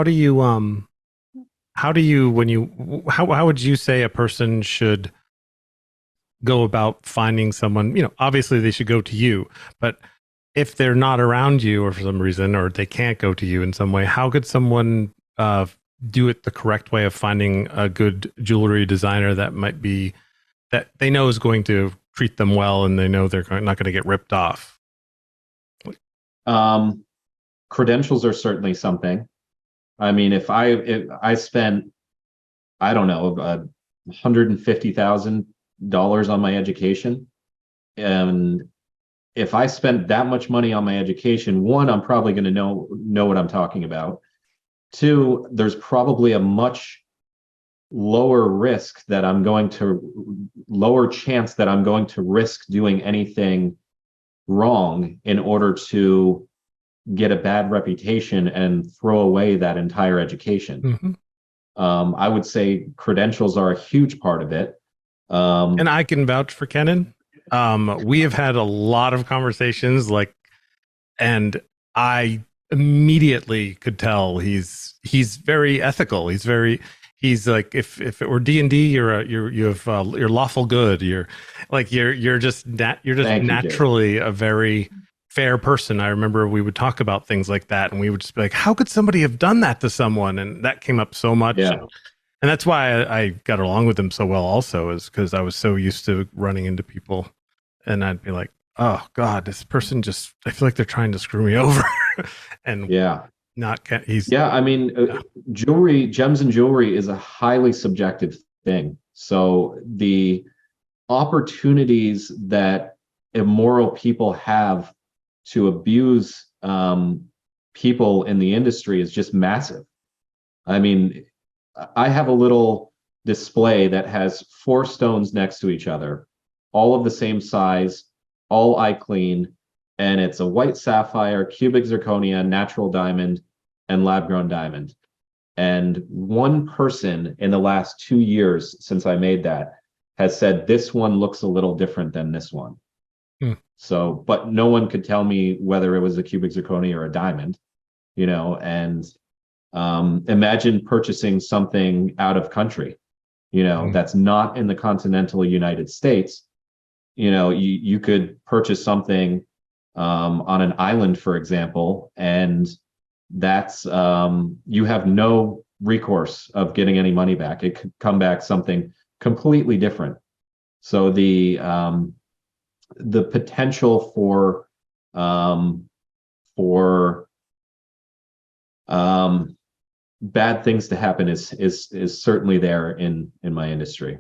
do you how do you when you how would you say a person should go about finding someone? Obviously they should go to you, but if they're not around you or for some reason, or they can't go to you in some way, how could someone do it the correct way of finding a good jewelry designer that might be that they know is going to treat them well and they know they're not going to get ripped off? Um, Credentials are certainly something. I mean, if I spent, I don't know, $150,000 on my education, and if I spent that much money on my education, one, I'm probably going to know what I'm talking about. Two, there's probably a much lower risk that I'm going to lower chance that I'm going to risk doing anything wrong in order to get a bad reputation and throw away that entire education. Mm-hmm. I would say credentials are a huge part of it. And Um, I can vouch for Kennon. We have had a lot of conversations, and I immediately could tell he's very ethical. He's like, if it were D&D, you're lawful good. You're just Thank you, Jason. naturally a very fair person. I remember we would talk about things like that, and we would just be like, how could somebody have done that to someone? And that came up so much. Yeah. And that's why I got along with him so well also, is because I was so used to running into people and I'd be like, oh God, this person just, I feel like they're trying to screw me over. And Yeah. not, he's, Yeah. I mean, yeah. jewelry, gems and jewelry is a highly subjective thing. So the opportunities that immoral people have to abuse people in the industry is just massive. I mean, I have a little display that has four stones next to each other, all of the same size, all eye clean, and it's a white sapphire, cubic zirconia, natural diamond, and lab grown diamond. And one person in the last 2 years since I made that has said this one looks a little different than this one. Hmm. So, but no one could tell me whether it was a cubic zirconia or a diamond, and imagine purchasing something out of country, Hmm. that's not in the continental United States. You could purchase something on an island, for example, and that's you have no recourse of getting any money back. It could come back something completely different. So the potential um, for um, bad things to happen is certainly there in my industry.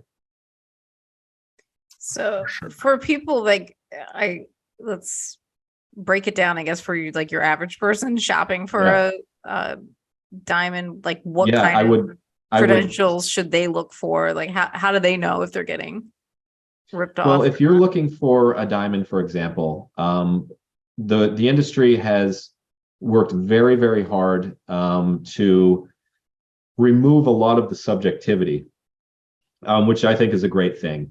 For So sure. for people like I let's break it down, I guess, for you, like your average person shopping for Yeah, a diamond, like what yeah. kind I of would, I would. credentials should they look for? Like how do they know if they're getting ripped Well, off or if you're not? looking for a diamond, for example, the industry has worked very, very hard to remove a lot of the subjectivity, which I think is a great thing.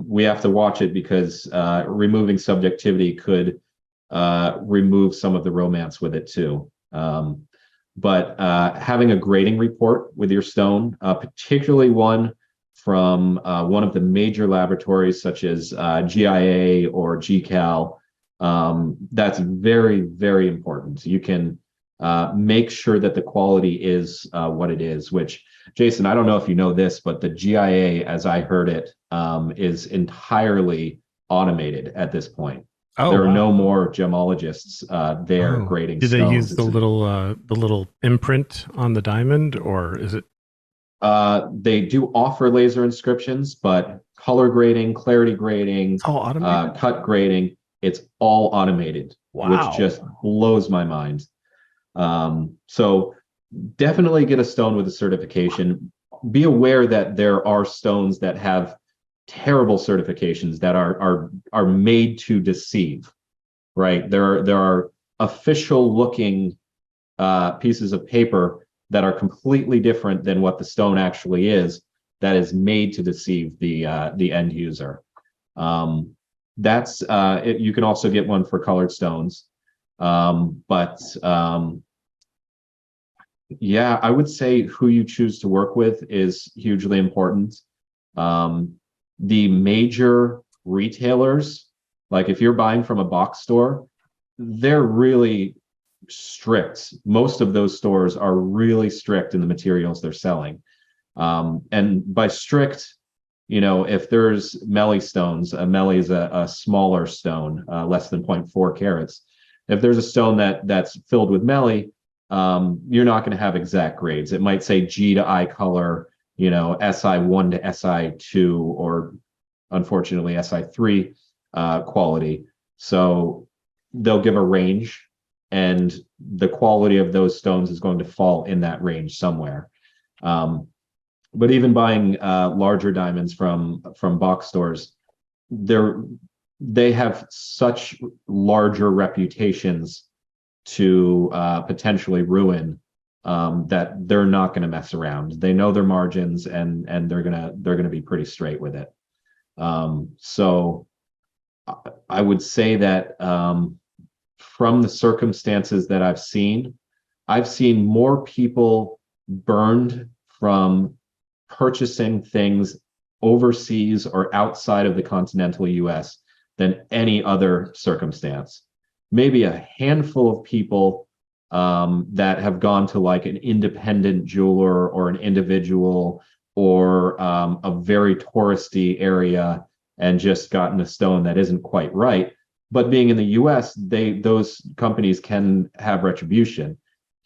We have to watch it because removing subjectivity could remove some of the romance with it too. But having a grading report with your stone, particularly one from one of the major laboratories such as GIA or GCAL, that's very, very important. You can make sure that the quality is what it is, which, Jason, I don't know if you know this, but the GIA, as I heard it, is entirely automated at this point. Oh, There are wow. no more gemologists there Oh, grading do they stones. use the little imprint on the diamond, or is it? They do offer laser inscriptions, but color grading, clarity grading, It's all automated? cut grading, it's all automated, which Wow. just blows my mind. So definitely get a stone with a certification. Be aware that there are stones that have terrible certifications that are made to deceive. Right? There are official looking pieces of paper that are completely different than what the stone actually is. That is made to deceive the end user. That's you can also get one for colored stones, but Yeah, I would say who you choose to work with is hugely important. The major retailers, like if you're buying from a box store, they're really strict. Most of those stores are really strict in the materials they're selling. And by strict, if there's melee stones, a melee is a smaller stone, less than 0.4 carats. If there's a stone that's filled with melee, you're not going to have exact grades. It might say G to I color, SI1 to SI2, or unfortunately SI3 quality. So they'll give a range, and the quality of those stones is going to fall in that range somewhere. But even buying larger diamonds from box stores, they have such larger reputations to potentially ruin, that they're not going to mess around. They know their margins, and they're gonna be pretty straight with it. So I would say that from the circumstances that I've seen more people burned from purchasing things overseas or outside of the continental US than any other circumstance. Maybe a handful of people that have gone to like an independent jeweler or an individual, or a very touristy area, and just gotten a stone that isn't quite right. But being in the US, those companies can have retribution.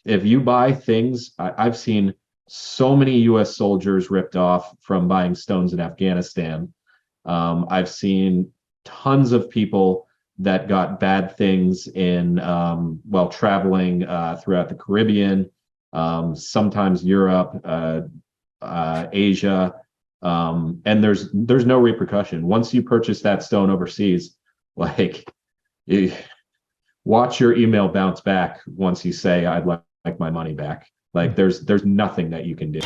If you buy things, I've seen so many US soldiers ripped off from buying stones in Afghanistan. I've seen tons of people that got bad things in while traveling throughout the Caribbean, sometimes Europe, Asia, and there's no repercussion once you purchase that stone overseas. Like, watch your email bounce back once you say, "I'd like my money back." Like, there's nothing that you can do.